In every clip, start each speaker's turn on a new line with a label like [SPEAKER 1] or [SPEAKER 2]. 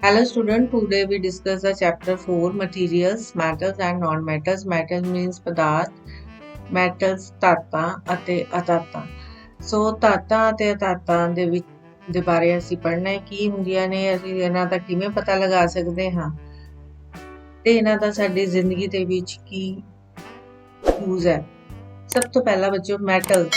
[SPEAKER 1] Hello student, today we discuss the chapter 4 materials, metals and non-metals. Metals means ਪਦਾਰਥ, metals ਧਾਤਾਂ ਅਤੇ ਅਧਾਤਾਂ। ਸੋ ਧਾਤਾਂ ਅਤੇ ਅਧਾਤਾਂ ਦੇ ਬਾਰੇ ਅਸੀਂ ਪੜ੍ਹਨਾ ਹੈ ਕੀ ਹੁੰਦੀਆਂ ਨੇ, ਅਸੀਂ ਇਹਨਾਂ ਦਾ ਕਿਵੇਂ ਪਤਾ ਲਗਾ ਸਕਦੇ ਹਾਂ ਤੇ ਇਹਨਾਂ ਦਾ ਸਾਡੀ ਜ਼ਿੰਦਗੀ ਦੇ ਵਿੱਚ ਕੀ ਯੂਜ਼ ਹੈ। ਸਭ ਤੋਂ ਪਹਿਲਾਂ ਬੱਚੋ ਮੈਟਲ,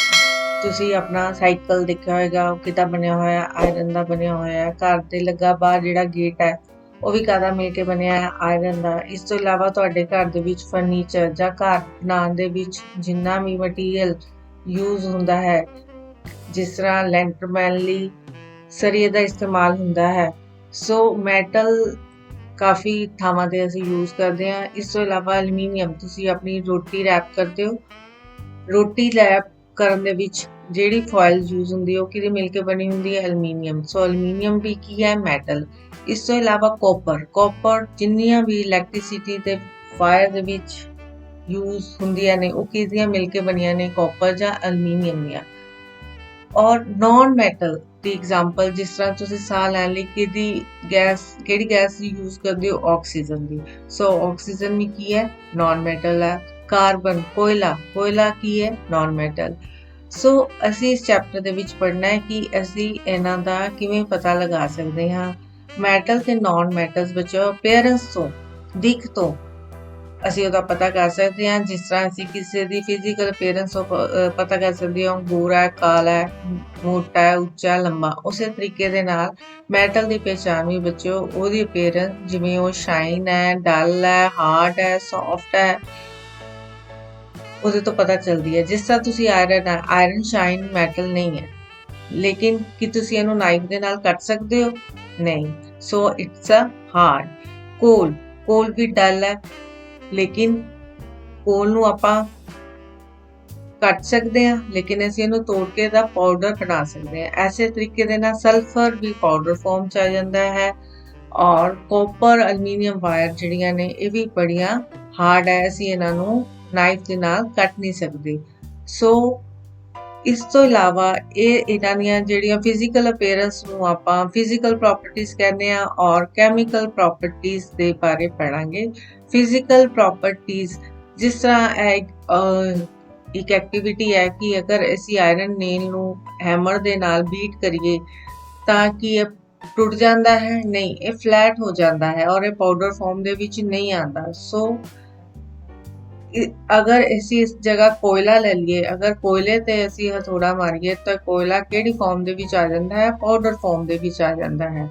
[SPEAKER 1] ਤੁਸੀਂ ਆਪਣਾ ਸਾਈਕਲ ਦੇਖਿਆ ਹੋਏਗਾ, ਉਹ ਕਿੱਦਾਂ ਬਣਿਆ ਹੋਇਆ, ਆਇਰਨ ਦਾ ਬਣਿਆ ਹੋਇਆ, ਘਰ ਦੇ ਲੱਗਾ ਬਾਹਰ ਜਿਹੜਾ ਗੇਟ ਹੈ ਉਹ ਵੀ ਕਾਹਦਾ ਮਿਲ ਕੇ ਬਣਿਆ ਹੈ, ਆਇਰਨ ਦਾ। ਇਸ ਤੋਂ ਇਲਾਵਾ ਤੁਹਾਡੇ ਘਰ ਦੇ ਵਿੱਚ ਫਰਨੀਚਰ ਜਾਂ ਘਰ ਬਣਾਉਣ ਦੇ ਵਿੱਚ ਜਿੰਨਾ ਵੀ ਮਟੀਰੀਅਲ ਯੂਜ਼ ਹੁੰਦਾ ਹੈ, ਜਿਸ ਤਰ੍ਹਾਂ ਲੈਂਟਰ ਬਣਾਉਣ ਲਈ ਸਰੀਏ ਦਾ ਇਸਤੇਮਾਲ ਹੁੰਦਾ ਹੈ। ਸੋ ਮੈਟਲ ਕਾਫੀ ਥਾਵਾਂ ਤੇ ਅਸੀਂ ਯੂਜ਼ ਕਰਦੇ ਹਾਂ। ਇਸ ਤੋਂ ਇਲਾਵਾ ਐਲੂਮੀਨੀਅਮ, ਤੁਸੀਂ ਆਪਣੀ ਰੋਟੀ ਰੈਪ ਕਰਦੇ ਹੋ, ਰੋਟੀ ਰੈਪ ਕਰਨ ਦੇ ਵਿੱਚ ਜਿਹੜੀ ਫੋਇਲ ਯੂਜ਼ ਹੁੰਦੀ ਹੈ ਉਹ ਕਿਹਦੀ ਮਿਲ ਕੇ ਬਣੀ ਹੁੰਦੀ ਹੈ, ਐਲੂਮੀਨੀਅਮ। ਸੋ ਐਲੂਮੀਨੀਅਮ ਵੀ ਕੀ ਹੈ, ਮੈਟਲ। ਇਸ ਤੋਂ ਇਲਾਵਾ ਕਾਪਰ ਜਿੰਨੀਆਂ ਵੀ ਇਲੈਕਟ੍ਰਿਸਿਟੀ ਤੇ ਵਾਇਰ ਦੇ ਵਿੱਚ ਯੂਜ਼ ਹੁੰਦੀਆਂ ਨੇ ਉਹ ਕਿਹਦੀਆਂ ਮਿਲ ਕੇ ਬਣੀਆਂ ਨੇ, ਕਾਪਰ ਜਾਂ ਐਲੂਮੀਨੀਅਮ ਦੀਆਂ। ਔਰ ਨੌਨ ਮੈਟਲ ਦੀ ਐਗਜ਼ਾਮਪਲ, ਜਿਸ ਤਰ੍ਹਾਂ ਤੁਸੀਂ ਸਾਹ ਲੈਣ ਲਈ ਕਿਹੜੀ ਗੈਸ ਯੂਜ਼ ਕਰਦੇ ਹੋ, ਆਕਸੀਜਨ ਦੀ। ਸੋ ਆਕਸੀਜਨ ਵੀ ਕੀ ਹੈ, ਨੌਨ ਮੈਟਲ ਹੈ। ਕਾਰਬਨ, ਕੋਇਲਾ ਕੀ ਹੈ, ਨੌਨ ਮੈਟਲ। ਸੋ ਅਸੀਂ ਇਸ ਚੈਪਟਰ ਦੇ ਵਿੱਚ ਪੜ੍ਹਨਾ ਹੈ ਕਿ ਅਸੀਂ ਇਹਨਾਂ ਦਾ ਕਿਵੇਂ ਪਤਾ ਲਗਾ ਸਕਦੇ ਹਾਂ। ਮੈਟਲ ਤੇ ਨੌਨ ਮੈਟਲਸ ਬੱਚੋ ਅਪੀਅਰੈਂਸ ਤੋਂ, ਦਿੱਖ ਤੋਂ ਅਸੀਂ ਉਹਦਾ ਪਤਾ ਕਰ ਸਕਦੇ ਹਾਂ। ਜਿਸ ਤਰ੍ਹਾਂ ਅਸੀਂ ਕਿਸੇ ਦੀ ਫਿਜ਼ੀਕਲ ਅਪੀਅਰੈਂਸ ਤੋਂ ਪਤਾ ਕਰ ਸਕਦੇ ਹਾਂ, ਗੋਰਾ ਹੈ, ਕਾਲਾ ਹੈ, ਮੋਟਾ ਹੈ, ਉੱਚਾ, ਲੰਬਾ। ਉਸੇ ਤਰੀਕੇ ਦੇ ਨਾਲ ਮੈਟਲ ਦੀ ਪਹਿਚਾਣ ਵੀ ਬੱਚੋ ਉਹਦੀ ਅਪੀਅਰੈਂਸ, ਜਿਵੇਂ ਉਹ ਸ਼ਾਈਨ ਹੈ, ਡਲ ਹੈ, ਹਾਰਡ ਹੈ, ਸੌਫਟ ਹੈ, ਉਹਦੇ ਤੋਂ ਪਤਾ ਚੱਲਦੀ ਹੈ। ਜਿਸ ਤਰ੍ਹਾਂ ਤੁਸੀਂ ਆਇਰਨ ਸ਼ਾਈਨ ਮੈਟਲ ਨਹੀਂ ਹੈ, ਲੇਕਿਨ ਕੀ ਤੁਸੀਂ ਇਹਨੂੰ ਨਾਈਫ ਦੇ ਨਾਲ ਕੱਟ ਸਕਦੇ ਹੋ, ਨਹੀਂ। So it's a hard. ਕੋਲ ਵੀ ਡਲ ਹੈ, ਲੇਕਿਨ ਕੋਲ ਨੂੰ ਆਪਾਂ ਕੱਟ ਸਕਦੇ ਹਾਂ, ਲੇਕਿਨ ਅਸੀਂ ਇਹਨੂੰ ਤੋੜ ਕੇ ਇਹਦਾ ਪਾਊਡਰ ਬਣਾ ਸਕਦੇ ਹਾਂ। ਐਸੇ ਤਰੀਕੇ ਦੇ ਨਾਲ ਸਲਫਰ ਵੀ ਪਾਊਡਰ ਫਾਰਮ 'ਚ ਆ ਜਾਂਦਾ ਹੈ। ਔਰ ਕਾਪਰ, ਐਲੂਮੀਨੀਅਮ ਵਾਇਰ ਜਿਹੜੀਆਂ ਨੇ ਇਹ ਵੀ ਬੜੀਆਂ ਹਾਰਡ ਹੈ, ਅਸੀਂ ਇਹਨਾਂ ਨੂੰ ਨਾਈਫ ਦੇ ਨਾਲ ਕੱਟ ਨਹੀਂ ਸਕਦੇ। ਸੋ ਇਸ ਤੋਂ ਇਲਾਵਾ ਇਹਨਾਂ ਦੀਆਂ ਜਿਹੜੀਆਂ ਫਿਜ਼ੀਕਲ ਅਪੀਅਰੈਂਸ ਨੂੰ ਆਪਾਂ ਫਿਜ਼ੀਕਲ ਪ੍ਰੋਪਰਟੀਜ਼ ਕਹਿੰਦੇ ਹਾਂ, ਔਰ ਕੈਮੀਕਲ ਪ੍ਰੋਪਰਟੀਜ਼ ਦੇ ਬਾਰੇ ਪੜਾਂਗੇ। ਫਿਜ਼ੀਕਲ ਪ੍ਰੋਪਰਟੀਜ਼, ਜਿਸ ਤਰ੍ਹਾਂ ਇੱਕ ਐਕਟੀਵਿਟੀ ਹੈ ਕਿ ਅਗਰ ਅਸੀਂ ਆਇਰਨ ਨੇਲ ਨੂੰ ਹੈਮਰ ਦੇ ਨਾਲ ਬੀਟ ਕਰੀਏ ਤਾਂ ਕਿ ਇਹ ਟੁੱਟ ਜਾਂਦਾ ਹੈ, ਨਹੀਂ, ਇਹ ਫਲੈਟ ਹੋ ਜਾਂਦਾ ਹੈ ਔਰ ਇਹ ਪਾਊਡਰ ਫਾਰਮ ਦੇ ਵਿੱਚ ਨਹੀਂ ਆਉਂਦਾ। ਸੋ ਅਗਰ ਅਸੀਂ ਇਸ ਜਗ੍ਹਾ ਕੋਇਲਾ ਲੈ ਲਈਏ, ਅਗਰ ਕੋਇਲੇ ਤੇ ਅਸੀਂ ਹਥੌੜਾ ਮਾਰੀਏ ਤਾਂ ਕੋਇਲਾ ਕਿਹੜੀ ਫਾਰਮ ਦੇ ਵਿੱਚ ਆ ਜਾਂਦਾ ਹੈ, ਪਾਊਡਰ ਫਾਰਮ ਦੇ ਵਿੱਚ ਆ ਜਾਂਦਾ ਹੈ।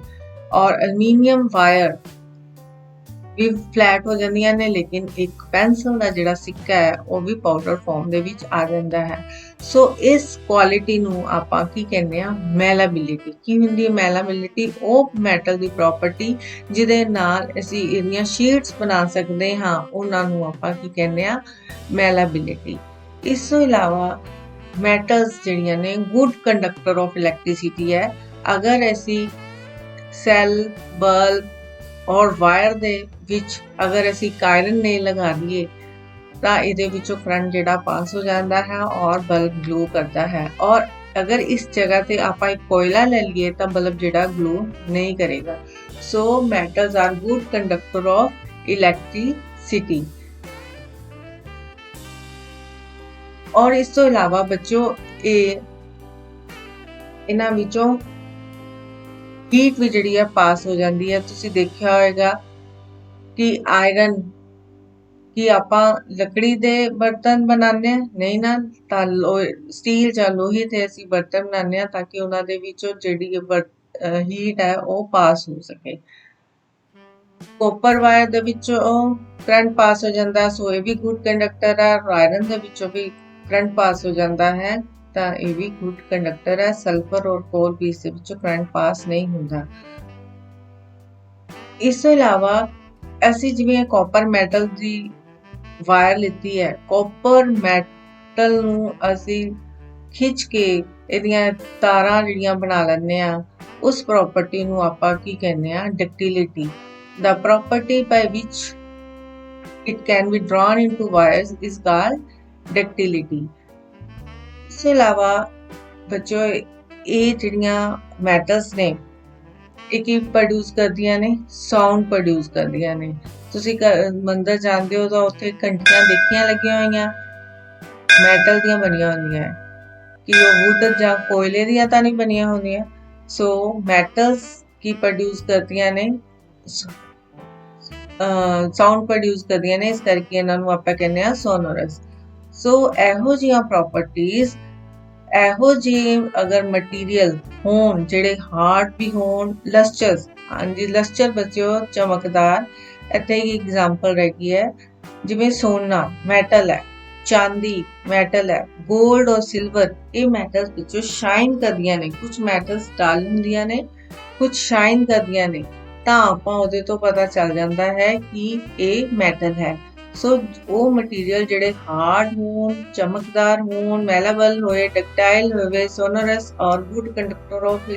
[SPEAKER 1] ਔਰ ਐਲੂਮੀਨੀਅਮ ਵਾਇਰ ਵੀ ਫਲੈਟ ਹੋ ਜਾਂਦੀਆਂ ਨੇ, ਲੇਕਿਨ ਇੱਕ ਪੈਨਸਲ ਦਾ ਜਿਹੜਾ ਸਿੱਕਾ ਹੈ ਉਹ ਵੀ ਪਾਊਡਰ ਫਾਰਮ ਦੇ ਵਿੱਚ ਆ ਜਾਂਦਾ ਹੈ। ਸੋ ਇਸ ਕੁਆਲਿਟੀ ਨੂੰ ਆਪਾਂ ਕੀ ਕਹਿੰਦੇ ਆ, ਮੈਲਾਬਿਲਿਟੀ। ਕੀ ਹੁੰਦੀ ਹੈ ਮੈਲਾਬਿਲਿਟੀ? ਉਹ ਮੈਟਲ ਦੀ ਪ੍ਰੋਪਰਟੀ ਜਿਹਦੇ ਨਾਲ ਅਸੀਂ ਇਹਦੀਆਂ ਸ਼ੀਟਸ ਬਣਾ ਸਕਦੇ ਹਾਂ, ਉਹਨਾਂ ਨੂੰ ਆਪਾਂ ਕੀ ਕਹਿੰਦੇ ਆ, ਮੈਲਾਬਿਲਿਟੀ। ਇਸ ਤੋਂ ਇਲਾਵਾ ਮੈਟਲਸ ਜਿਹੜੀਆਂ ਨੇ ਗੁੱਡ ਕੰਡਕਟਰ ਆਫ ਇਲੈਕਟ੍ਰਿਸਿਟੀ ਹੈ। ਅਗਰ ਅਸੀਂ ਸੈੱਲ, ਬਲਬ ਔਰ ਵਾਇਰ ਦੇ ਵਿੱਚ ਅਗਰ ਅਸੀਂ ਆਇਰਨ ਨੇਲ ਲਗਾ ਦਈਏ ਤਾਂ ਇਹਦੇ ਵਿੱਚੋਂ ਕਰੰਟ ਜਿਹੜਾ ਪਾਸ ਹੋ ਜਾਂਦਾ ਹੈ ਔਰ ਬਲਬ ਗਲੋ ਕਰਦਾ ਹੈ। ਔਰ ਅਗਰ ਇਸ ਜਗ੍ਹਾ ਤੇ ਆਪਾਂ ਇੱਕ ਕੋਇਲਾ ਲੈ ਲਈਏ ਤਾਂ ਬਲਬ ਜਿਹੜਾ ਗਲੋ ਨਹੀਂ ਕਰੇਗਾ। So metals are good conductor of electricity. ਔਰ ਇਸ ਤੋਂ ਇਲਾਵਾ ਬੱਚੋ ਇਹਨਾਂ ਵਿੱਚੋਂ ਹੀਟ ਵੀ ਜਿਹੜੀ ਹੈ ਪਾਸ ਹੋ ਜਾਂਦੀ ਹੈ। ਤੁਸੀਂ ਦੇਖਿਆ ਹੋਏਗਾ ਕਿ ਆਇਰਨ, ਕਿ ਆਪਾਂ ਲੱਕੜੀ ਦੇ ਬਰਤਨ ਬਣਾਉਂਦੇ ਹਾਂ, ਨਹੀਂ ਨਾ, ਤਾਂ ਸਟੀਲ ਜਾਂ ਲੋਹੇ ਤੇ ਅਸੀਂ ਬਰਤਨ ਬਣਾਉਂਦੇ ਹਾਂ ਤਾਂ ਕਿ ਉਹਨਾਂ ਦੇ ਵਿੱਚੋਂ ਜਿਹੜੀ ਹੀਟ ਹੈ ਉਹ ਪਾਸ ਹੋ ਸਕੇ। ਕਾਪਰ ਵਾਇਰ ਦੇ ਵਿੱਚੋਂ ਕਰੰਟ ਪਾਸ ਹੋ ਜਾਂਦਾ, ਸੋ ਇਹ ਵੀ ਗੁੱਡ ਕੰਡਕਟਰ ਹੈ। ਆਇਰਨ ਦੇ ਵਿੱਚੋਂ ਵੀ ਕਰੰਟ ਪਾਸ ਹੋ ਜਾਂਦਾ ਹੈ ਤਾਂ ਇਹ ਵੀ ਗੁੱਡ ਕੰਡਕਟਰ ਹੈ। ਸਲਫਰ ਔਰ ਕੋਲ ਵੀ ਇਸ ਦੇ ਵਿੱਚੋਂ ਕਰੰਟ ਪਾਸ ਨਹੀਂ ਹੁੰਦਾ। ਇਸ ਤੋਂ ਇਲਾਵਾ ਅਸੀਂ ਜਿਵੇਂ ਕਾਪਰ ਮੈਟਲ ਦੀ ਵਾਇਰ ਲਿੱਤੀ ਹੈ, ਕਾਪਰ ਮੈਟਲ ਨੂੰ ਅਸੀਂ ਖਿੱਚ ਕੇ ਇਹਦੀਆਂ ਤਾਰਾਂ ਜਿਹੜੀਆਂ ਬਣਾ ਲੈਂਦੇ ਆ, ਉਸ ਪ੍ਰੋਪਰਟੀ ਨੂੰ ਆਪਾਂ ਕੀ ਕਹਿੰਦੇ ਆ, ਡਕਟਿਲਿਟੀ। The property by which it can be drawn into wires is called ductility. ਇਸ ਤੋਂ ਇਲਾਵਾ ਬੱਚੋ ਇਹ ਜਿਹੜੀਆਂ ਮੈਟਲਸ ਨੇ ਇਹ ਕੀ ਪ੍ਰੋਡਿਊਸ ਕਰਦੀਆਂ ਨੇ, ਸਾਊਂਡ ਪ੍ਰੋਡਿਊਸ ਕਰਦੀਆਂ ਨੇ। ਤੁਸੀਂ ਮੰਦਰ ਜਾਂਦੇ ਹੋ ਤਾਂ ਉੱਥੇ ਘੰਟੀਆਂ ਦੇਖੀਆਂ ਲੱਗੀਆਂ ਹੋਈਆਂ, ਮੈਟਲ ਦੀਆਂ ਬਣੀਆਂ ਹੁੰਦੀਆਂ, ਕਿ ਉਹ ਵੁੱਡ ਜਾਂ ਕੋਇਲੇ ਦੀਆਂ ਤਾਂ ਨਹੀਂ ਬਣੀਆਂ ਹੁੰਦੀਆਂ। ਸੋ ਮੈਟਲਸ ਕੀ ਪ੍ਰੋਡਿਊਸ ਕਰਦੀਆਂ ਨੇ, ਸਾਊਂਡ ਪ੍ਰੋਡਿਊਸ ਕਰਦੀਆਂ ਨੇ, ਇਸ ਕਰਕੇ ਇਹਨਾਂ ਨੂੰ ਆਪਾਂ ਕਹਿੰਦੇ ਆ ਸੋਨੋਰਸ। ਸੋ ਇਹੋ ਜਿਹੀਆਂ ਪ੍ਰੋਪਰਟੀਜ਼, ਇਹੋ ਜਿਹੇ ਅਗਰ ਮਟੀਰੀਅਲ ਹੋਣ ਜਿਹੜੇ ਹਾਰਡ ਵੀ ਹੋਣ, ਲਸਟਰ, ਹਾਂਜੀ ਲਸਟਰ ਬੱਚਿਓ ਚਮਕਦਾਰ, ਇੱਥੇ ਹੀ ਐਗਜ਼ਾਮਪਲ ਹੈਗੀ ਹੈ, ਜਿਵੇਂ ਸੋਨਾ ਮੈਟਲ ਹੈ, ਚਾਂਦੀ ਮੈਟਲ ਹੈ, ਗੋਲਡ ਔਰ ਸਿਲਵਰ ਇਹ ਮੈਟਲਸ ਵਿੱਚੋਂ ਸ਼ਾਈਨ ਕਰਦੀਆਂ ਨੇ। ਕੁਝ ਮੈਟਲਸ ਡਲ ਹੁੰਦੀਆਂ ਨੇ, ਕੁਝ ਸ਼ਾਈਨ ਕਰਦੀਆਂ ਨੇ, ਤਾਂ ਆਪਾਂ ਉਹਦੇ ਤੋਂ ਪਤਾ ਚੱਲ ਜਾਂਦਾ ਹੈ ਕਿ ਇਹ ਮੈਟਲ ਹੈ। ਸੋ ਉਹ ਮਟੀਰੀਅਲ ਜਿਹੜੇ ਹਾਰਡ ਹੋਣ, ਚਮਕਦਾਰ ਹੋਣ, ਮੈਲੇਬਲ ਹੋਏ, ਡਕਟਾਈਲ ਹੋਵੇ, ਸੋਨੋਰਸ ਔਰ good conductor of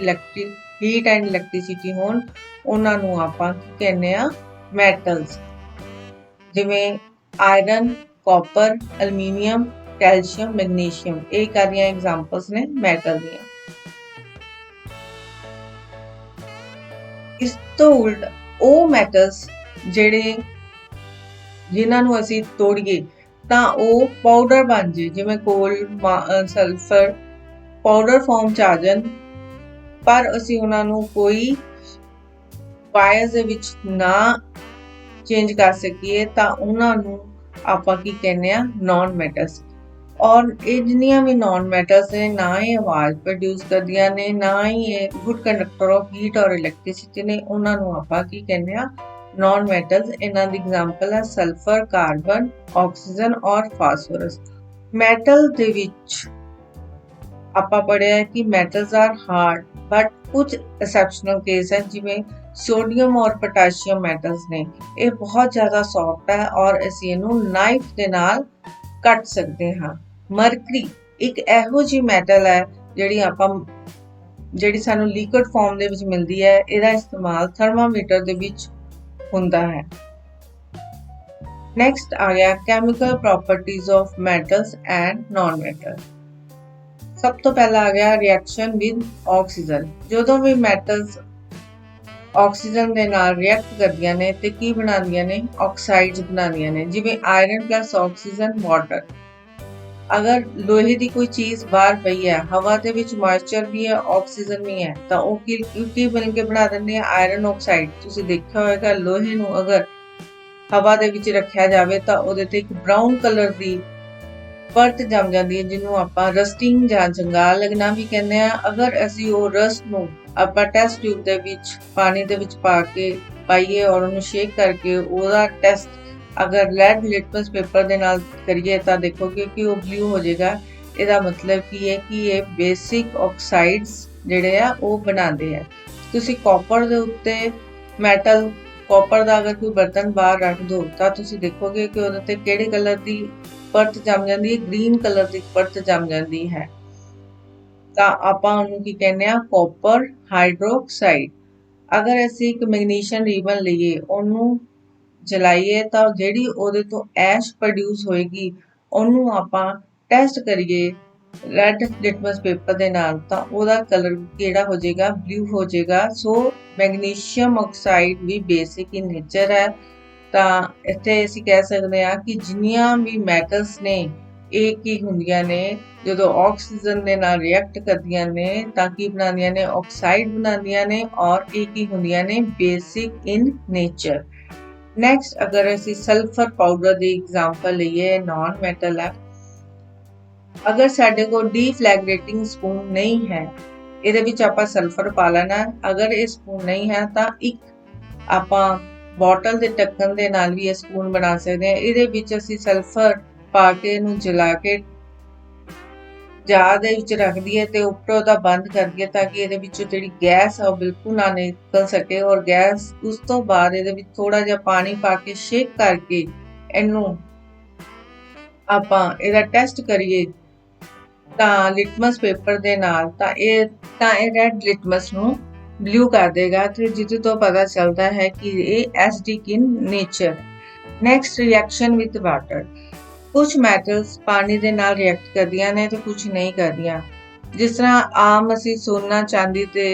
[SPEAKER 1] heat and electricity ਹੋਣ, ਉਹਨਾਂ ਨੂੰ ਆਪਾਂ ਕੀ ਕਹਿੰਦੇ ਆ, ਮੈਟਲਸ। ਜਿਵੇਂ iron, copper, aluminium, calcium, magnesium, ਇਹ ਕਾਦੀਆਂ ਐਗਜ਼ਾਮਪਲਸ ਨੇ ਮੈਟਲ ਦੀਆਂ। ਇਸ ਤੋਂ ਉਲਟ ਉਹ ਮੈਟਲਸ ਜਿਹੜੇ ਜਿਨ੍ਹਾਂ ਨੂੰ ਅਸੀਂ ਤੋੜੀਏ ਤਾਂ ਉਹ ਪਾਊਡਰ ਬਣ ਜੇ, ਜਿਵੇਂ ਗੋਲਡ, ਸਲਫਰ ਪਾਊਡਰ ਫਾਰਮ ਚ ਆ ਜਾਣ, ਪਰ ਅਸੀਂ ਉਹਨਾਂ ਨੂੰ ਕੋਈ ਵਾਇਰਸ ਦੇ ਵਿੱਚ ਨਾ ਚੇਂਜ ਕਰ ਸਕੀਏ ਤਾਂ ਉਹਨਾਂ ਨੂੰ ਆਪਾਂ ਕੀ ਕਹਿੰਦੇ ਆ, ਨॉन ਮੈਟਲਸ। ਔਰ ਇਹ ਜਿੰਨੀਆਂ ਵੀ ਨॉन ਮੈਟਲਸ ਨੇ, ਨਾ ਇਹ ਆਵਾਜ਼ ਪ੍ਰੋਡਿਊਸ ਕਰਦੀਆਂ ਨੇ, ਨਾ ਹੀ ਇਹ ਗੁੱਡ ਕੰਡਕਟਰ ਆਫ ਹੀਟ ਔਰ ਇਲੈਕਟ੍ਰਿਸਿਟੀ ਨੇ, ਉਹਨਾਂ ਨੂੰ ਆਪਾਂ ਕੀ ਕਹਿੰਦੇ ਆ, ਨॉन ਮੈਟਲਸ। ਇਹਨਾਂ ਦੀ ਐਗਜ਼ਾਮਪਲ ਹੈ ਸਲਫਰ, ਕਾਰਬਨ, ਆਕਸੀਜਨ ਔਰ ਫਾਸਫੋਰਸ। ਮੈਟਲ ਦੇ ਵਿੱਚ ਆਪਾਂ ਪੜ੍ਹਿਆ ਹੈ ਕਿ ਮੈਟਲਸ ਆਰ ਹਾਰਡ, ਬਟ ਕੁਝ ਐਕਸੈਪਸ਼ਨਲ ਕੇਸ ਹੈ, ਜਿਵੇਂ ਸੋਡੀਅਮ ਔਰ ਪੋਟਾਸ਼ੀਅਮ ਮੈਟਲਸ ਨੇ, ਇਹ ਬਹੁਤ ਜ਼ਿਆਦਾ ਸੌਫਟ ਹੈ ਔਰ ਅਸੀਂ ਇਹਨੂੰ ਨਾਈਫ ਦੇ ਨਾਲ ਕੱਟ ਸਕਦੇ ਹਾਂ। ਮਰਕਰੀ ਇੱਕ ਇਹੋ ਜਿਹੀ ਮੈਟਲ ਹੈ ਜਿਹੜੀ ਸਾਨੂੰ ਲਿਕੁਇਡ ਫਾਰਮ ਦੇ ਵਿੱਚ ਮਿਲਦੀ ਹੈ। ਇਹਦਾ ਇਸਤੇਮਾਲ ਥਰਮਾਮੀਟਰ ਦੇ ਵਿੱਚ ਹੁੰਦਾ ਹੈ। ਨੈਕਸਟ ਆ ਗਿਆ chemical properties of metals and non metal. ਸਭ ਤੋਂ ਪਹਿਲਾਂ ਆ ਗਿਆ ਰਿਐਕਸ਼ਨ ਵਿਦ ਆਕਸੀਜਨ। ਜਦੋਂ ਵੀ ਮੈਟਲਸ ਆਕਸੀਜਨ ਦੇ ਨਾਲ ਰਿਐਕਟ ਕਰਦੀਆਂ ਨੇ ਤੇ ਕੀ ਬਣਾਉਂਦੀਆਂ ਨੇ, ਆਕਸਾਈਡਸ ਬਣਾਉਂਦੀਆਂ ਨੇ। ਜਿਵੇਂ ਆਇਰਨ ਪਲੱਸ ਆਕਸੀਜਨ ਵਾਟਰ। ਅਗਰ ਲੋਹੇ ਦੀ ਕੋਈ ਚੀਜ਼ ਬਾਹਰ ਪਈ ਹੈ, ਹਵਾ ਦੇ ਵਿੱਚ ਮੋਇਸਚਰ ਵੀ ਹੈ, ਆਕਸੀਜਨ ਵੀ ਹੈ, ਤਾਂ ਉਹ ਕੀ ਮਿਲ ਕੇ ਬਣਾ ਦਿੰਦੇ ਆ, ਆਇਰਨ ਆਕਸਾਈਡ। ਤੁਸੀਂ ਦੇਖਿਆ ਹੋਵੇਗਾ ਲੋਹੇ ਨੂੰ ਅਗਰ ਹਵਾ ਦੇ ਵਿੱਚ ਰੱਖਿਆ ਜਾਵੇ ਤਾਂ ਉਹਦੇ ਤੇ ਇੱਕ ਬਰਾਊਨ ਕਲਰ ਦੀ ਪਰਤ ਜੰਮ ਜਾਂਦੀ ਹੈ, ਜਿਹਨੂੰ ਆਪਾਂ ਰਸਟਿੰਗ ਜਾਂ ਜੰਗਾਲ ਲੱਗਣਾ ਵੀ ਕਹਿੰਦੇ ਆ। ਅਗਰ ਅਸੀਂ ਉਹ ਰਸਟ ਨੂੰ ਆਪਾਂ ਟੈਸਟ ਟਿਊਬ ਦੇ ਵਿੱਚ ਪਾਣੀ ਦੇ ਵਿੱਚ ਪਾ ਕੇ ਪਾਈਏ ਔਰ ਉਹਨੂੰ ਸ਼ੇਕ ਕਰਕੇ ਉਹਦਾ ਟੈਸਟ ਅਗਰ ਲੈਡ ਲਿਟਮਸ ਪੇਪਰ ਦੇ ਨਾਲ ਕਰੀਏ ਤਾਂ ਦੇਖੋਗੇ ਕਿ ਉਹ ਬਲੂ ਹੋ ਜਾਏਗਾ। ਇਹਦਾ ਮਤਲਬ ਕੀ ਹੈ ਕਿ ਇਹ ਬੇਸਿਕ ਆਕਸਾਈਡਸ ਜਿਹੜੇ ਆ ਉਹ ਬਣਾਉਂਦੇ ਆ। ਤੁਸੀਂ ਕਾਪਰ ਦੇ ਉੱਤੇ ਮੈਟਲ ਕਾਪਰ ਦਾ ਅਗਰ ਕੋਈ ਬਰਤਨ ਬਾਹਰ ਰੱਖ ਦੋ ਤਾਂ ਤੁਸੀਂ ਦੇਖੋਗੇ ਕਿ ਉਹਦੇ ਤੇ ਕਿਹੜੇ ਕਲਰ ਦੀ ਪਰਤ ਜੰਮ ਜਾਂਦੀ ਹੈ, ਗ੍ਰੀਨ ਕਲਰ ਦੀ ਪਰਤ ਜੰਮ ਜਾਂਦੀ ਹੈ। ਤਾਂ ਆਪਾਂ ਉਹਨੂੰ ਕੀ ਕਹਿੰਦੇ ਆ, ਕਾਪਰ ਹਾਈਡਰੋਕਸਾਈਡ। ਅਗਰ ਅਸੀਂ ਇੱਕ ਮੈਗਨੀਸ਼ੀਅਮ ਰੀਬਨ ਲਈਏ, ਉਹਨੂੰ ਜਲਾਈਏ ਤਾਂ ਜਿਹੜੀ ਉਹਦੇ ਤੋਂ ਐਸ਼ ਪ੍ਰੋਡਿਊਸ ਹੋਏਗੀ, ਉਹਨੂੰ ਆਪਾਂ ਟੈਸਟ ਕਰੀਏ ਰੈਡ ਲਿਟਮਸ ਪੇਪਰ ਦੇ ਨਾਲ ਤਾਂ ਉਹਦਾ ਕਲਰ ਕਿਹੜਾ ਹੋ ਜਾਏਗਾ, ਬਲੂ ਹੋ ਜਾਏਗਾ। ਸੋ ਮੈਗਨੀਸ਼ੀਅਮ ਆਕਸਾਈਡ ਵੀ ਬੇਸਿਕ ਇਨ ਨੇਚਰ ਹੈ। ਤਾਂ ਇੱਥੇ ਅਸੀਂ ਕਹਿ ਸਕਦੇ ਹਾਂ ਕਿ ਜਿੰਨੀਆਂ ਵੀ ਮੈਟਲਸ ਨੇ ਇਹ ਕੀ ਹੁੰਦੀਆਂ ਨੇ, ਜਦੋਂ ਆਕਸੀਜਨ ਦੇ ਨਾਲ ਰਿਐਕਟ ਕਰਦੀਆਂ ਨੇ ਤਾਂ ਕੀ ਬਣਾਉਂਦੀਆਂ ਨੇ, ਆਕਸਾਈਡ ਬਣਾਉਂਦੀਆਂ ਨੇ ਔਰ ਇਹ ਕੀ ਹੁੰਦੀਆਂ ਨੇ, ਬੇਸਿਕ ਇਨ ਨੇਚਰ। ਨੈਕਸਟ ਅਗਰ ਅਸੀਂ ਸਲਫਰ ਪਾਊਡਰ ਦੀ ਐਗਜ਼ਾਮਪਲ ਲਈਏ, ਨॉन ਮੈਟਲ ਹੈ। ਅਗਰ ਸਾਡੇ ਕੋਲ ਡੀਫਲੈਗਰੇਟਿੰਗ ਸਪੂਨ ਨਹੀਂ ਹੈ, ਇਹਦੇ ਵਿੱਚ ਆਪਾਂ ਸਲਫਰ ਪਾ ਲੈਣਾ। ਅਗਰ ਇਹ ਸਪੂਨ ਨਹੀਂ ਹੈ ਤਾਂ ਇੱਕ ਆਪਾਂ ਬੋਟਲ ਦੇ ਢੱਕਣ ਦੇ ਨਾਲ ਵੀ ਇਹ ਸਪੂਨ ਬਣਾ ਸਕਦੇ ਹਾਂ। ਇਹਦੇ ਵਿੱਚ ਅਸੀਂ ਸਲਫਰ ਪਾ ਕੇ ਇਹਨੂੰ ਜਲਾ ਕੇ ਜਾਰ ਦੇ ਵਿੱਚ ਰੱਖ ਦਈਏ ਤੇ ਉੱਪਰ ਉਹਦਾ ਬੰਦ ਕਰ ਦਈਏ ਤਾਂ ਕਿ ਇਹਦੇ ਵਿੱਚੋਂ ਜਿਹੜੀ ਗੈਸ ਆ ਉਹ ਬਿਲਕੁਲ ਨਾ ਨਿਕਲ ਸਕੇ। ਔਰ ਗੈਸ ਉਸ ਤੋਂ ਬਾਅਦ ਇਹਦੇ ਵਿੱਚ ਥੋੜਾ ਜਿਹਾ ਪਾਣੀ ਪਾ ਕੇ ਸ਼ੇਕ ਕਰਕੇ ਇਹਨੂੰ ਆਪਾਂ ਇਹਦਾ ਟੈਸਟ ਕਰੀਏ ਤਾਂ ਲਿਟਮਸ ਪੇਪਰ ਦੇ ਨਾਲ ਤਾਂ ਇਹ ਰੈਡ ਲਿਟਮਸ ਨੂੰ ਬਲੂ ਕਰ ਦੇਗਾ ਤੇ ਜਿਹਦੇ ਤੋਂ ਪਤਾ ਚੱਲਦਾ ਹੈ ਕਿ ਇਹ acidic in nature. Next reaction with water. ਕੁਝ ਮੈਟਲਸ ਪਾਣੀ ਦੇ ਨਾਲ ਰਿਐਕਟ ਕਰਦੀਆਂ ਨੇ ਤੇ ਕੁਝ ਨਹੀਂ ਕਰਦੀਆਂ। ਜਿਸ ਤਰ੍ਹਾਂ ਆਮ ਅਸੀਂ ਸੋਨਾ ਚਾਂਦੀ ਤੇ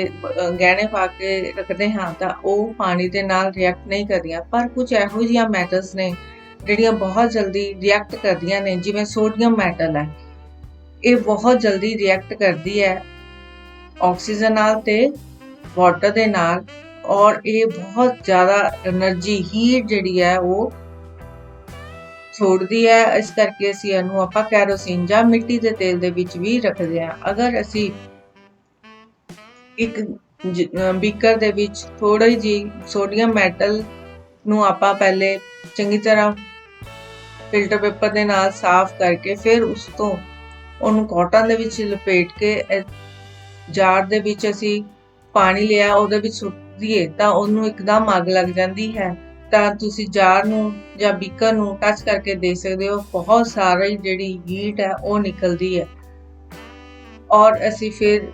[SPEAKER 1] ਗਹਿਣੇ ਪਾ ਕੇ ਰੱਖਦੇ ਹਾਂ ਤਾਂ ਉਹ ਪਾਣੀ ਦੇ ਨਾਲ ਰਿਐਕਟ ਨਹੀਂ ਕਰਦੀਆਂ, ਪਰ ਕੁਝ ਇਹੋ ਜਿਹੀਆਂ ਮੈਟਲਸ ਨੇ ਜਿਹੜੀਆਂ ਬਹੁਤ ਜਲਦੀ ਰਿਐਕਟ ਕਰਦੀਆਂ ਨੇ, ਜਿਵੇਂ ਸੋਡੀਅਮ ਮੈਟਲ ਹੈ, ਇਹ ਬਹੁਤ ਜਲਦੀ ਰਿਐਕਟ ਕਰਦੀ ਹੈ ਆਕਸੀਜਨ ਨਾਲ ਤੇ ਵਾਟਰ ਦੇ ਨਾਲ, ਔਰ ਇਹ ਬਹੁਤ ਜ਼ਿਆਦਾ એનર્ਜੀ ਹੀਟ ਜਿਹੜੀ ਹੈ ਉਹ ਛੋੜਦੀ ਹੈ। ਇਸ ਕਰਕੇ ਅਸੀਂ ਇਹਨੂੰ ਆਪਾਂ ਕੈਰੋਸਿਨ ਜਾਂ ਮਿੱਟੀ ਦੇ ਤੇਲ ਦੇ ਵਿੱਚ ਵੀ ਰੱਖਦੇ ਹਾਂ। ਅਗਰ ਅਸੀਂ ਇੱਕ ਬੀਕਰ ਦੇ ਵਿੱਚ ਥੋੜੀ ਜਿਹੀ ਸੋਡੀਅਮ ਮੈਟਲ ਨੂੰ ਆਪਾਂ ਪਹਿਲੇ ਚੰਗੀ ਤਰ੍ਹਾਂ ਫਿਲਟਰ ਪੇਪਰ ਦੇ ਨਾਲ ਸਾਫ਼ ਕਰਕੇ ਫਿਰ ਉਸ ਤੋਂ ਉਹਨੂੰ ਕਾਟਨ ਦੇ ਵਿੱਚ ਲਪੇਟ ਕੇ ਜਾਰ ਦੇ ਵਿੱਚ ਅਸੀਂ ਪਾਣੀ ਲਿਆ ਉਹਦੇ ਵਿੱਚ ਸੁੱਟ ਦਈਏ ਤਾਂ ਉਹਨੂੰ ਇੱਕਦਮ ਅੱਗ ਲੱਗ ਜਾਂਦੀ ਹੈ, ਤਾਂ ਤੁਸੀਂ ਜਾਰ ਨੂੰ ਜਾਂ ਬੀਕਰ ਨੂੰ ਟੱਚ ਕਰਕੇ ਦੇਖ ਸਕਦੇ ਹੋ ਬਹੁਤ ਸਾਰੀ ਜਿਹੜੀ ਹੀਟ ਹੈ ਉਹ ਨਿਕਲਦੀ ਹੈ। ਔਰ ਅਸੀਂ ਫਿਰ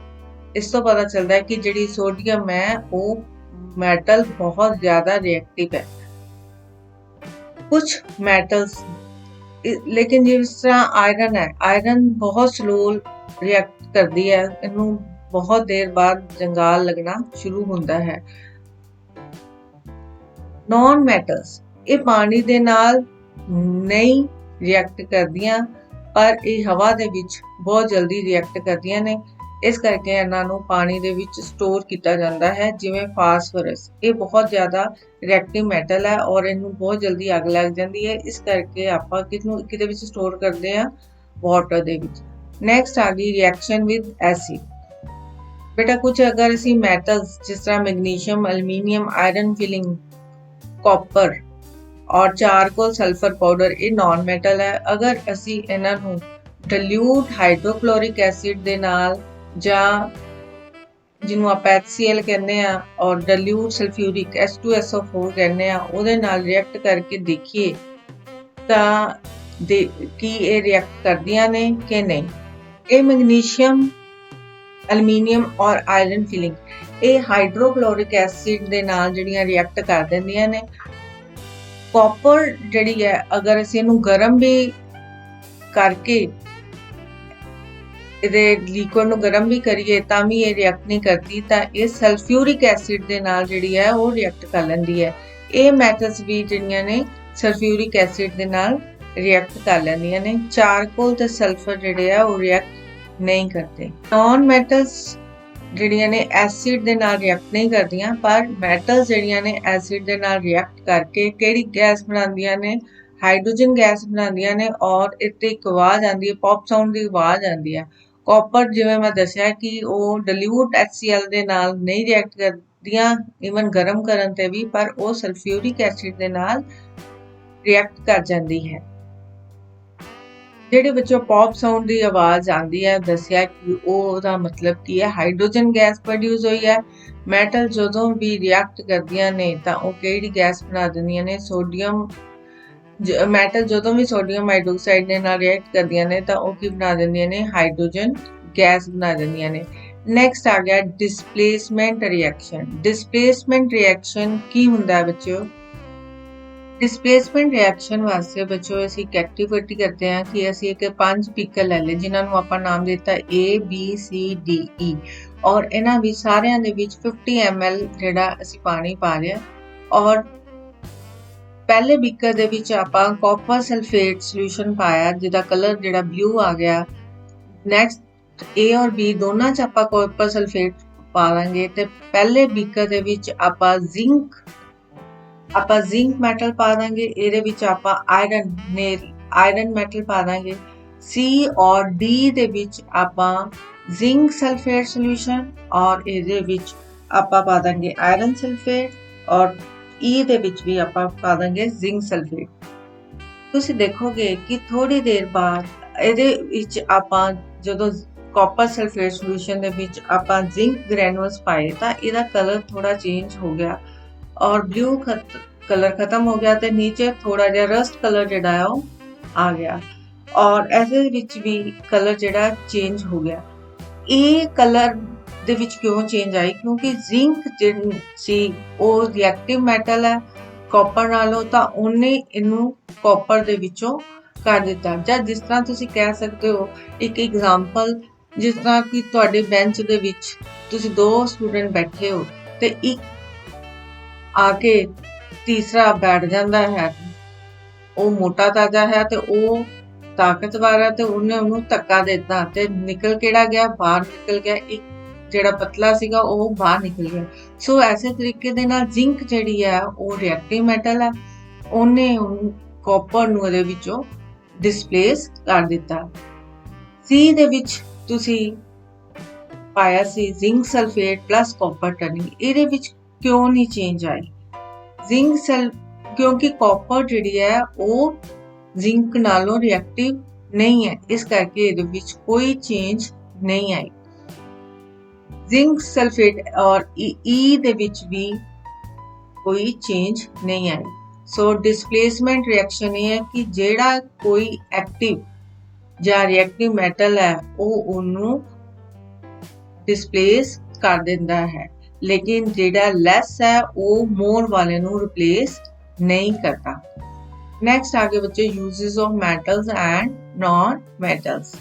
[SPEAKER 1] ਇਸ ਤੋਂ ਪਤਾ ਚੱਲਦਾ ਹੈ ਕਿ ਜਿਹੜੀ ਸੋਡੀਅਮ ਹੈ ਉਹ ਮੈਟਲ ਬਹੁਤ ਜ਼ਿਆਦਾ ਰਿਐਕਟਿਵ ਹੈ। ਕੁਝ ਮੈਟਲਸ ਲੇਕਿਨ ਜਿਸ ਤਰ੍ਹਾਂ ਆਇਰਨ ਹੈ, ਆਇਰਨ ਬਹੁਤ ਸਲੋ ਰਿਐਕਟ ਕਰਦੀ ਹੈ, ਇਹਨੂੰ ਬਹੁਤ ਦੇਰ ਬਾਅਦ ਜੰਗਾਲ ਲੱਗਣਾ ਸ਼ੁਰੂ ਹੁੰਦਾ ਹੈ। ਨੌਨ ਮੈਟਲਸ ਇਹ ਪਾਣੀ ਦੇ ਨਾਲ ਨਹੀਂ ਰਿਐਕਟ ਕਰਦੀਆਂ, ਪਰ ਇਹ ਹਵਾ ਦੇ ਵਿੱਚ ਬਹੁਤ ਜਲਦੀ ਰਿਐਕਟ ਕਰਦੀਆਂ ਨੇ, ਇਸ ਕਰਕੇ ਇਹਨਾਂ ਨੂੰ ਪਾਣੀ ਦੇ ਵਿੱਚ ਸਟੋਰ ਕੀਤਾ ਜਾਂਦਾ ਹੈ। ਜਿਵੇਂ ਫਾਸਫੋਰਸ, ਇਹ ਬਹੁਤ ਜ਼ਿਆਦਾ ਰਿਐਕਟਿਵ ਮੈਟਲ ਹੈ ਔਰ ਇਹਨੂੰ ਬਹੁਤ ਜਲਦੀ ਅੱਗ ਲੱਗ ਜਾਂਦੀ ਹੈ, ਇਸ ਕਰਕੇ ਆਪਾਂ ਕਿਤੇ ਵਿੱਚ ਸਟੋਰ ਕਰਦੇ ਹਾਂ, ਵਾਟਰ ਦੇ ਵਿੱਚ। ਨੈਕਸਟ ਆ ਗਈ ਰਿਐਕਸ਼ਨ ਵਿਦ ਐਸਿਡ। बेटा कुछ अगर असी मैटल्स जिस तरह magnesium, aluminium, iron filling, copper और चारकोल सल्फर पाउडर ये नॉन मैटल है। अगर असी इन्हां नूं डिल्यूट हाइड्रोक्लोरिक एसिड दे नाल जां जिन्हों आप HCl कहने आ और डिल्यूट सल्फ्यूरिक H2SO4 कहने आ उहदे नाल रिएक्ट करके देखिए तां कि ये रिएक्ट करदियां ने कि नहीं। ये मैग्नीशियम, ਐਲੂਮੀਨੀਅਮ ਔਰ ਆਇਰਨ ਫਿਲਿੰਗ ਇਹ ਹਾਈਡਰੋਕਲੋਰਿਕ ਐਸਿਡ ਦੇ ਨਾਲ ਜਿਹੜੀਆਂ ਰਿਐਕਟ ਕਰ ਦਿੰਦੀਆਂ ਨੇ। ਕਾਪਰ ਜਿਹੜੀ ਹੈ ਅਗਰ ਅਸੀਂ ਇਹਨੂੰ ਗਰਮ ਵੀ ਕਰਕੇ ਇਹਦੇ ਲਿਕੁਇਡ ਨੂੰ ਗਰਮ ਵੀ ਕਰੀਏ ਤਾਂ ਵੀ ਇਹ ਰਿਐਕਟ ਨਹੀਂ ਕਰਦੀ, ਤਾਂ ਇਹ ਸਲਫਿਊਰਿਕ ਐਸਿਡ ਦੇ ਨਾਲ ਜਿਹੜੀ ਹੈ ਉਹ ਰਿਐਕਟ ਕਰ ਲੈਂਦੀ ਹੈ। ਇਹ ਮੈਟਲਸ ਵੀ ਜਿਹੜੀਆਂ ਨੇ ਸਲਫਿਊਰਿਕ ਐਸਿਡ ਦੇ ਨਾਲ ਰਿਐਕਟ ਕਰ ਲੈਂਦੀਆਂ ਨੇ। ਚਾਰਕੋਲ ਤੇ ਸਲਫਰ ਜਿਹੜੇ ਆ ਉਹ ਰਿਐਕਟ नहीं करते। नॉन मैटल्स ਜਿਹੜੀਆਂ ਨੇ ਐਸਿਡ ਦੇ ਨਾਲ ਰਿਐਕਟ ਨਹੀਂ ਕਰਦੀਆਂ, ਪਰ ਮੈਟਲਸ ਜਿਹੜੀਆਂ ਨੇ ਐਸਿਡ ਦੇ ਨਾਲ ਰਿਐਕਟ ਕਰਕੇ ਕਿਹੜੀ ਗੈਸ ਬਣਾਉਂਦੀਆਂ ਨੇ, ਹਾਈਡਰੋਜਨ ਗੈਸ ਬਣਾਉਂਦੀਆਂ ਨੇ, ਔਰ ਇੱਥੇ ਇੱਕ ਆਵਾਜ਼ ਆਉਂਦੀ ਹੈ, ਪੌਪ ਸਾਊਂਡ ਦੀ ਆਵਾਜ਼ ਆਉਂਦੀ ਹੈ। ਕਾਪਰ ਜਿਵੇਂ ਮੈਂ ਦੱਸਿਆ ਕਿ ਉਹ ਡਿਲੂਟ HCl ਦੇ ਨਾਲ ਨਹੀਂ ਰਿਐਕਟ ਕਰਦੀਆਂ ਇਵਨ ਗਰਮ ਕਰਨ ਤੇ ਵੀ, ਪਰ ਉਹ ਸਲਫਿਊਰਿਕ ਐਸਿਡ ਦੇ ਨਾਲ ਰਿਐਕਟ ਕਰ ਜਾਂਦੀ ਹੈ। ਜਿਹੜੇ ਵਿੱਚੋਂ ਪੌਪ ਸਾਊਂਡ ਦੀ ਆਵਾਜ਼ ਆਉਂਦੀ ਹੈ, ਦੱਸਿਆ ਕਿ ਉਹਦਾ ਮਤਲਬ ਕੀ ਹੈ, ਹਾਈਡਰੋਜਨ ਗੈਸ ਪ੍ਰੋਡਿਊਸ ਹੋਈ ਹੈ। ਮੈਟਲ ਜਦੋਂ ਵੀ ਰਿਐਕਟ ਕਰਦੀਆਂ ਨੇ ਤਾਂ ਉਹ ਕਿਹੜੀ ਗੈਸ ਬਣਾ ਦਿੰਦੀਆਂ ਨੇ, ਸੋਡੀਅਮ। ਮੈਟਲ ਜਦੋਂ ਵੀ ਸੋਡੀਅਮ ਹਾਈਡਰੋਕਸਾਈਡ ਦੇ ਨਾਲ ਰਿਐਕਟ ਕਰਦੀਆਂ ਨੇ ਤਾਂ ਉਹ ਕੀ ਬਣਾ ਦਿੰਦੀਆਂ ਨੇ, ਹਾਈਡਰੋਜਨ ਗੈਸ ਬਣਾ ਦਿੰਦੀਆਂ ਨੇ। ਨੈਕਸਟ ਆ ਗਿਆ ਡਿਸਪਲੇਸਮੈਂਟ ਰਿਐਕਸ਼ਨ। ਡਿਸਪਲੇਸਮੈਂਟ ਰਿਐਕਸ਼ਨ ਕੀ ਹੁੰਦਾ ਹੈ ਬੱਚਿਓ? डिस्प्लेसमेंट रिएक्शन वास्ते बच्चों असी एक एक्टिविटी करते हैं कि असी एक 5 बीकर ले ले जिन्होंने आप नाम दिता A B C D E और इन्हां भी सारियां दे विच 50 ml जिहड़ा असी पानी पा लिया और पहले बीकर दे विच आपां कॉपर सल्फेट सोल्यूशन पाया जिहदा कलर जिहड़ा ब्लू आ गया। नैक्सट A और B दोनों च आपां कॉपर सल्फेट पा लांगे ते पहले बीकर दे विच आपां जिंक मैटल पा देंगे, ਇਹਦੇ ਵਿੱਚ ਆਪਾਂ ਆਇਰਨ ਮੈਟਲ ਪਾ ਦਾਂਗੇ। C ਔਰ D ਦੇ ਵਿੱਚ ਆਪਾਂ ਜ਼ਿੰਕ ਸਲਫੇਟ ਸੋਲੂਸ਼ਨ ਔਰ ਇਹਦੇ ਵਿੱਚ ਆਪਾਂ ਪਾ ਦਾਂਗੇ ਆਇਰਨ ਸਲਫੇਟ ਔਰ E ਦੇ ਵਿੱਚ ਵੀ ਆਪਾਂ ਪਾ ਦਾਂਗੇ ਜ਼ਿੰਕ ਸਲਫੇਟ। ਤੁਸੀਂ ਦੇਖੋਗੇ ਕਿ ਥੋੜੀ ਦੇਰ ਬਾਅਦ ਇਹਦੇ ਵਿੱਚ ਆਪਾਂ ਜਦੋਂ ਕਾਪਰ ਸਲਫੇਟ ਸੋਲੂਸ਼ਨ ਦੇ ਵਿੱਚ ਆਪਾਂ ਜ਼ਿੰਕ ਗ੍ਰੈਨੂਲਸ ਪਾਏ ਤਾਂ ਇਹਦਾ ਕਲਰ ਥੋੜਾ ਚੇਂਜ ਹੋ ਗਿਆ और ब्लू कलर खत्म हो गया तो नीचे थोड़ा जिहा रस्ट कलर जिहड़ा है आ गया और ऐसे विच भी कलर जिहड़ा चेंज हो गया। ये कलर दे विच क्यों चेंज आई? क्योंकि जिंक जिहड़ी सी ਉਹ रिएक्टिव मैटल है कॉपर नालों ਤਾਂ ਉਹਨੇ ਇਹਨੂੰ कॉपर ਦੇ ਵਿੱਚੋਂ ਕੱਢ ਦਿੱਤਾ। ਜਾਂ ਜਿਸ ਤਰ੍ਹਾਂ ਤੁਸੀਂ ਕਹਿ ਸਕਦੇ ਹੋ ਇੱਕ ਐਗਜ਼ਾਮਪਲ ਜਿਸ ਤਰ੍ਹਾਂ ਕਿ ਤੁਹਾਡੇ ਬੈਂਚ ਦੇ ਵਿੱਚ ਤੁਸੀਂ 2 ਸਟੂਡੈਂਟ ਬੈਠੇ ਹੋ ਤੇ ਇੱਕ ਆ ਕੇ ਤੀਸਰਾ ਬੈਠ ਜਾਂਦਾ ਹੈ, ਉਹ ਮੋਟਾ ਤਾਜ਼ਾ ਹੈ ਤੇ ਉਹ ਤਾਕਤਵਰ ਹੈ ਤੇ ਉਹਨੇ ਉਹਨੂੰ ਧੱਕਾ ਦਿੱਤਾ ਤੇ ਨਿਕਲ ਕਿਹੜਾ ਗਿਆ, ਬਾਹਰ ਨਿਕਲ ਗਿਆ। ਇੱਕ ਜਿਹੜਾ ਪਤਲਾ ਸੀਗਾ ਉਹ ਬਾਹਰ ਨਿਕਲ ਗਿਆ। ਸੋ ਐਸੇ ਤਰੀਕੇ ਦੇ ਨਾਲ ਜ਼ਿੰਕ ਜਿਹੜੀ ਹੈ ਉਹ ਰਿਐਕਟਿਵ ਮੈਟਲ ਹੈ, ਉਹਨੇ ਉਹਨੂੰ ਕਾਪਰ ਨੂੰ ਇਹਦੇ ਵਿੱਚੋਂ ਡਿਸਪਲੇਸ ਕਰ ਦਿੱਤਾ। ਸੀ ਦੇ ਵਿੱਚ ਤੁਸੀਂ ਪਾਇਆ ਸੀ zinc sulphate plus copper turning, ਇਹਦੇ ਵਿੱਚ ਕਿਉਂ ਨਹੀਂ ਚੇਂਜ ਆਈ? ਕਿਉਂਕਿ ਕਾਪਰ ਜਿਹੜੀ ਹੈ ਉਹ ਜ਼ਿੰਕ ਨਾਲੋਂ ਰਿਐਕਟਿਵ ਨਹੀਂ ਹੈ, ਇਸ ਕਰਕੇ ਇਹਦੇ ਵਿੱਚ ਕੋਈ ਚੇਂਜ ਨਹੀਂ ਆਈ। ਜ਼ਿੰਕ ਸਲਫੇਟ ਔਰ ਈ ਦੇ ਵਿੱਚ ਵੀ ਕੋਈ ਚੇਂਜ ਨਹੀਂ ਆਈ। ਸੋ ਡਿਸਪਲੇਸਮੈਂਟ ਰਿਐਕਸ਼ਨ ਇਹ ਹੈ ਕਿ ਜਿਹੜਾ ਕੋਈ ਐਕਟਿਵ ਜਾਂ ਰਿਐਕਟਿਵ ਮੈਟਲ ਹੈ ਉਹ ਉਹਨੂੰ ਡਿਸਪਲੇਸ ਕਰ ਦਿੰਦਾ ਹੈ, ਲੇਕਿਨ ਜਿਹੜਾ ਲੈਸ ਹੈ ਉਹ ਮੋਰ ਵਾਲੇ ਨੂੰ ਰਿਪਲੇਸ ਨਹੀਂ करता। नेक्स्ट आगे बच्चे uses of metals and non metals.